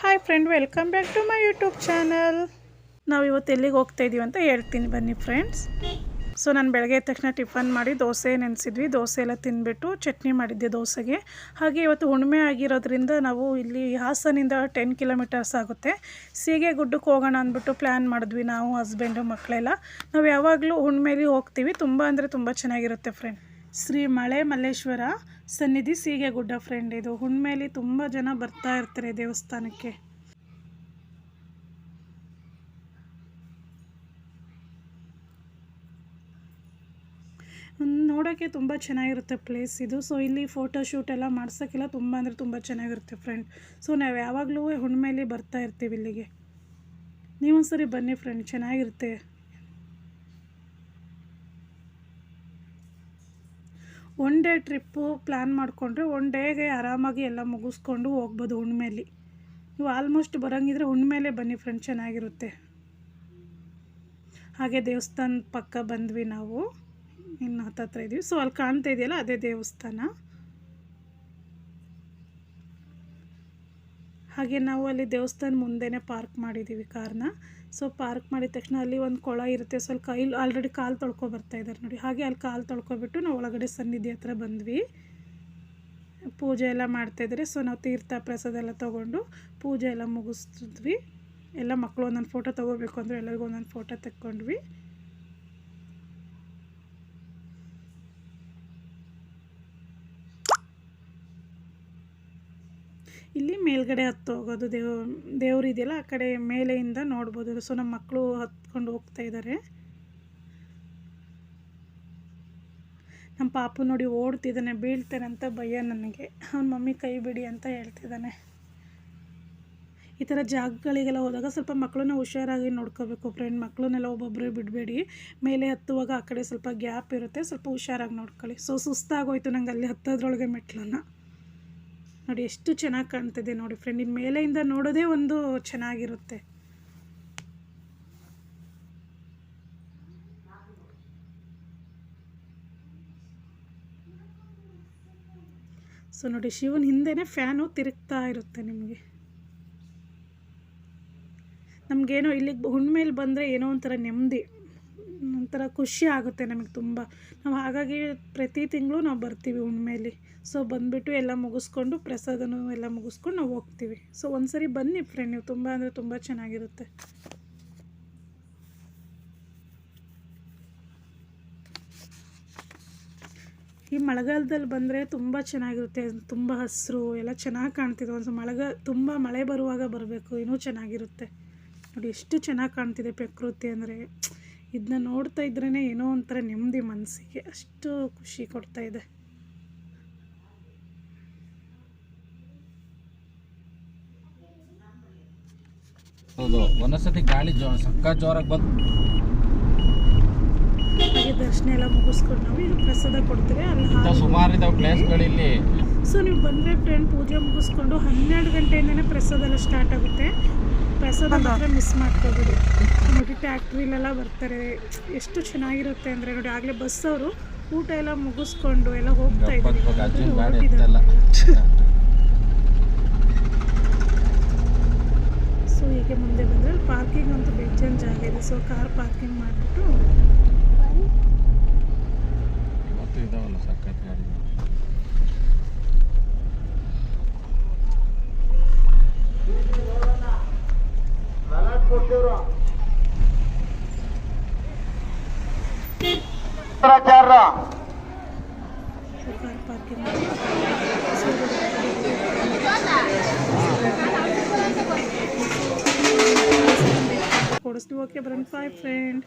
Hi friend, welcome back to my YouTube channel. ನಾವು ಇವತ್ತು ಎಲ್ಲಿಗೆ ಹೋಗ್ತಾ ಇದ್ದೀವಿ ಅಂತ ಹೇಳ್ತೀನಿ ಬನ್ನಿ ಫ್ರೆಂಡ್ಸ್. ಸೊ ನಾನು ಬೆಳಗ್ಗೆ ಎದ್ದ ತಕ್ಷಣ ಟಿಫನ್ ಮಾಡಿ ದೋಸೆ ನೆನೆಸಿದ್ವಿ. ದೋಸೆ ಎಲ್ಲ ತಿಂದುಬಿಟ್ಟು ಚಟ್ನಿ ಮಾಡಿದ್ದೆ ದೋಸೆಗೆ. ಹಾಗೆ ಇವತ್ತು ಹುಣ್ಣಿಮೆ ಆಗಿರೋದ್ರಿಂದ ನಾವು ಇಲ್ಲಿ ಹಾಸನಿಂದ 10 ಕಿಲೋಮೀಟರ್ಸ್ ಆಗುತ್ತೆ. ಸೀಗೆ ಗುಡ್ಡಕ್ಕೆ ಹೋಗೋಣ ಅಂದ್ಬಿಟ್ಟು ಪ್ಲ್ಯಾನ್ ಮಾಡಿದ್ವಿ ನಾವು, ಹಸ್ಬೆಂಡು, ಮಕ್ಕಳೆಲ್ಲ. ನಾವು ಯಾವಾಗಲೂ ಹುಣ್ಣಿಮೆಲಿ ಹೋಗ್ತೀವಿ. ತುಂಬ ಅಂದರೆ ತುಂಬ ಚೆನ್ನಾಗಿರುತ್ತೆ ಫ್ರೆಂಡ್. ಶ್ರೀ ಮಳೆ ಮಲ್ಲೇಶ್ವರ ಸನ್ನಿಧಿ ಸೀಗೆ ಗುಡ್ಡ ಫ್ರೆಂಡ್. ಇದು ಹುಣ್ಣಿಮೆಲಿ ತುಂಬ ಜನ ಬರ್ತಾ ಇರ್ತಾರೆ ದೇವಸ್ಥಾನಕ್ಕೆ. ನೋಡೋಕ್ಕೆ ತುಂಬ ಚೆನ್ನಾಗಿರುತ್ತೆ ಪ್ಲೇಸ್ ಇದು. ಸೊ ಇಲ್ಲಿ ಫೋಟೋ ಶೂಟ್ ಎಲ್ಲ ಮಾಡ್ಸೋಕ್ಕೆಲ್ಲ ತುಂಬ ಅಂದರೆ ತುಂಬ ಚೆನ್ನಾಗಿರುತ್ತೆ ಫ್ರೆಂಡ್. ಸೊ ನಾವು ಯಾವಾಗಲೂ ಹುಣ್ಣಿಮೆಲಿ ಬರ್ತಾ ಇರ್ತೀವಿ ಇಲ್ಲಿಗೆ. ನೀವೊಂದ್ಸರಿ ಬನ್ನಿ ಫ್ರೆಂಡ್, ಚೆನ್ನಾಗಿರುತ್ತೆ. ಒನ್ ಡೇ ಟ್ರಿಪ್ಪು ಪ್ಲ್ಯಾನ್ ಮಾಡಿಕೊಂಡ್ರೆ 1 ಡೇಗೆ ಆರಾಮಾಗಿ ಎಲ್ಲ ಮುಗಿಸ್ಕೊಂಡು ಹೋಗ್ಬೋದು ಹುಣ್ಣಿಮೆಲಿ. ನೀವು ಆಲ್ಮೋಸ್ಟ್ ಬರೋಂಗಿದ್ರೆ ಹುಣ್ಣಿಮೆಲೇ ಬನ್ನಿ ಫ್ರೆಂಡ್, ಚೆನ್ನಾಗಿರುತ್ತೆ. ಹಾಗೆ ದೇವಸ್ಥಾನದ ಪಕ್ಕ ಬಂದ್ವಿ ನಾವು, ಇನ್ನು ಹತ್ತತ್ರ ಇದ್ದೀವಿ. ಸೊ ಅಲ್ಲಿ ಕಾಣ್ತಾ ಇದೆಯಲ್ಲ ಅದೇ ದೇವಸ್ಥಾನ. ಹಾಗೆ ನಾವು ಅಲ್ಲಿ ದೇವಸ್ಥಾನ ಮುಂದೆನೇ ಪಾರ್ಕ್ ಮಾಡಿದ್ದೀವಿ ಕಾರ್ನ. ಸೊ ಪಾರ್ಕ್ ಮಾಡಿದ ತಕ್ಷಣ ಅಲ್ಲಿ ಒಂದು ಕೊಳ ಇರುತ್ತೆ. ಸ್ವಲ್ಪ ಇಲ್ಲಿ ಆಲ್ರೆಡಿ ಕಾಲು ತೊಳ್ಕೊಬರ್ತಾ ಇದ್ದಾರೆ ನೋಡಿ. ಹಾಗೆ ಅಲ್ಲಿ ಕಾಲು ತೊಳ್ಕೊಬಿಟ್ಟು ನಾವು ಒಳಗಡೆ ಸನ್ನಿಧಿ ಹತ್ರ ಬಂದ್ವಿ. ಪೂಜೆ ಎಲ್ಲ ಮಾಡ್ತಾಯಿದ್ದಾರೆ. ಸೊ ನಾವು ತೀರ್ಥ ಪ್ರಸಾದ ಎಲ್ಲ ತೊಗೊಂಡು ಪೂಜೆ ಎಲ್ಲ ಮುಗಿಸಿದ್ವಿ. ಎಲ್ಲ ಮಕ್ಕಳು ಒಂದೊಂದು ಫೋಟೋ ತೊಗೋಬೇಕು ಅಂದರೆ ಎಲ್ಲರಿಗೂ ಒಂದೊಂದು ಫೋಟೋ ತೆಕ್ಕೊಂಡ್ವಿ. ಇಲ್ಲಿ ಮೇಲ್ಗಡೆ ಹತ್ತು ಹೋಗೋದು ದೇವ್ರು ಇದೆಯಲ್ಲ ಆ ಕಡೆ ಮೇಲೆಯಿಂದ ನೋಡ್ಬೋದು. ಸೊ ನಮ್ಮ ಮಕ್ಕಳು ಹತ್ಕೊಂಡು ಹೋಗ್ತಾ ಇದ್ದಾರೆ. ನಮ್ಮ ಪಾಪು ನೋಡಿ ಓಡ್ತಿದ್ದಾನೆ, ಬೀಳ್ತೇನೆ ಅಂತ ಭಯ ನನಗೆ. ಅವ್ನ ಮಮ್ಮಿ ಕೈ ಬಿಡಿ ಅಂತ ಹೇಳ್ತಿದ್ದಾನೆ. ಈ ಥರ ಜಾಗಗಳಿಗೆಲ್ಲ ಹೋದಾಗ ಸ್ವಲ್ಪ ಮಕ್ಕಳನ್ನ ಹುಷಾರಾಗಿ ನೋಡ್ಕೋಬೇಕು ಫ್ರೆಂಡ್. ಮಕ್ಕಳನ್ನೆಲ್ಲ ಒಬ್ಬೊಬ್ಬರೇ ಬಿಡಬೇಡಿ. ಮೇಲೆ ಹತ್ತುವಾಗ ಆ ಕಡೆ ಸ್ವಲ್ಪ ಗ್ಯಾಪ್ ಇರುತ್ತೆ, ಸ್ವಲ್ಪ ಹುಷಾರಾಗಿ ನೋಡ್ಕೊಳ್ಳಿ. ಸೊ ಸುಸ್ತಾಗೋಯ್ತು ನಂಗೆ ಅಲ್ಲಿ ಹತ್ತೋದ್ರೊಳಗೆ ಮೆಟ್ಲನ್ನು ನೋಡಿ. ಎಷ್ಟು ಚೆನ್ನಾಗಿ ಕಾಣ್ತಿದೆ ನೋಡಿ ಫ್ರೆಂಡ್. ಇನ್ನು ಮೇಲೆಯಿಂದ ನೋಡೋದೇ ಒಂದು ಚೆನ್ನಾಗಿರುತ್ತೆ. ಸೊ ನೋಡಿ, ಶಿವನ ಹಿಂದೆನೇ ಫ್ಯಾನು ತಿರುಗ್ತಾ ಇರುತ್ತೆ ನಿಮಗೆ. ನಮಗೇನೋ ಇಲ್ಲಿಗೆ ಹುಣ್ಣಿಮೆಲಿ ಬಂದರೆ ಏನೋ ಒಂಥರ ನೆಮ್ಮದಿ, ಒಂಥರ ಖುಷಿ ಆಗುತ್ತೆ ನಮಗೆ ತುಂಬ. ನಾವು ಹಾಗಾಗಿ ಪ್ರತಿ ತಿಂಗಳು ನಾವು ಬರ್ತೀವಿ ಹುಣ್ಣಿಮೆಲಿ. ಸೊ ಬಂದುಬಿಟ್ಟು ಎಲ್ಲ ಮುಗಿಸ್ಕೊಂಡು ಪ್ರಸಾದನೂ ಎಲ್ಲ ಮುಗಿಸ್ಕೊಂಡು ನಾವು ಹೋಗ್ತೀವಿ. ಸೊ ಒಂದ್ಸರಿ ಬನ್ನಿ ಫ್ರೆಂಡ್, ನೀವು ತುಂಬ ಅಂದರೆ ತುಂಬ ಚೆನ್ನಾಗಿರುತ್ತೆ. ಈ ಮಳೆಗಾಲದಲ್ಲಿ ಬಂದರೆ ತುಂಬ ಚೆನ್ನಾಗಿರುತ್ತೆ. ತುಂಬ ಹಸಿರು ಎಲ್ಲ ಚೆನ್ನಾಗಿ ಕಾಣ್ತಿದೆ. ಒಂದು ತುಂಬ ಮಳೆ ಬರುವಾಗ ಬರಬೇಕು, ಇನ್ನೂ ಚೆನ್ನಾಗಿರುತ್ತೆ ನೋಡಿ. ಎಷ್ಟು ಚೆನ್ನಾಗಿ ಕಾಣ್ತಿದೆ ಪ್ರಕೃತಿ ಅಂದರೆ. ಇದನ್ನ ನೋಡ್ತಾ ಇದ್ರೇ ಏನೋ ಒಂಥರ ನೆಮ್ಮದಿ ಮನಸ್ಸಿಗೆ, ಅಷ್ಟು ಖುಷಿ ಕೊಡ್ತಾ ಇದೆ. ಹೌದು, ಒಂದೊಂದ್ಸತಿ ಗಾಳಿ ಸಕ್ಕ ಜೋರಾಗಿ ಬಂದು. ಹಾಗೆ ದರ್ಶನ ಎಲ್ಲ ಮುಗಿಸ್ಕೊಂಡು ನಾವು ಈಗ ಪ್ರಸಾದ ಕೊಡ್ತೀವಿ ಅಲ್ಲಿ ಸುಮಾರು ಇದಾವೆ ಪ್ಲೇಸ್ಗಳಲ್ಲಿ. ಸೊ ನೀವು ಬಂದರೆ ಫ್ರೆಂಡ್, ಪೂಜೆ ಮುಗಿಸ್ಕೊಂಡು 12 ಗಂಟೆಯಿಂದನೇ ಪ್ರಸಾದ ಎಲ್ಲ ಸ್ಟಾರ್ಟ್ ಆಗುತ್ತೆ. ಪ್ರಸಾದ ಮಾತ್ರ ಮಿಸ್ ಮಾಡ್ಕೋಬೇಡಿ ನೋಡಿ. ಟ್ಯಾಕ್ಟ್ರಿಲೆಲ್ಲ ಬರ್ತಾರೆ, ಎಷ್ಟು ಚೆನ್ನಾಗಿರುತ್ತೆ ಅಂದರೆ ನೋಡಿ. ಆಗಲೇ ಬಸ್ ಅವರು ಊಟ ಎಲ್ಲ ಮುಗಿಸ್ಕೊಂಡು ಎಲ್ಲ ಹೋಗ್ತಾ ಇದ್ದಾರೆ. ಸೊ ಹೀಗೆ ಮುಂದೆ ಬಂದರೆ ಪಾರ್ಕಿಂಗ್ ಅಂತೂ ಬೇಜಾನ್ ಜಾಗ ಇದೆ. ಸೊ ಕಾರ್ ಪಾರ್ಕಿಂಗ್ ಮಾಡಿಬಿಟ್ಟು ಇದಾವಲ್ಲ ಸಕ್ಕತ್ ಗಾಡಿ. ಕೊಡಿಸ್ತೀವಿ. ಓಕೆ ಬರೋಣ, ಬಾಯ್ ಫ್ರೆಂಡ್.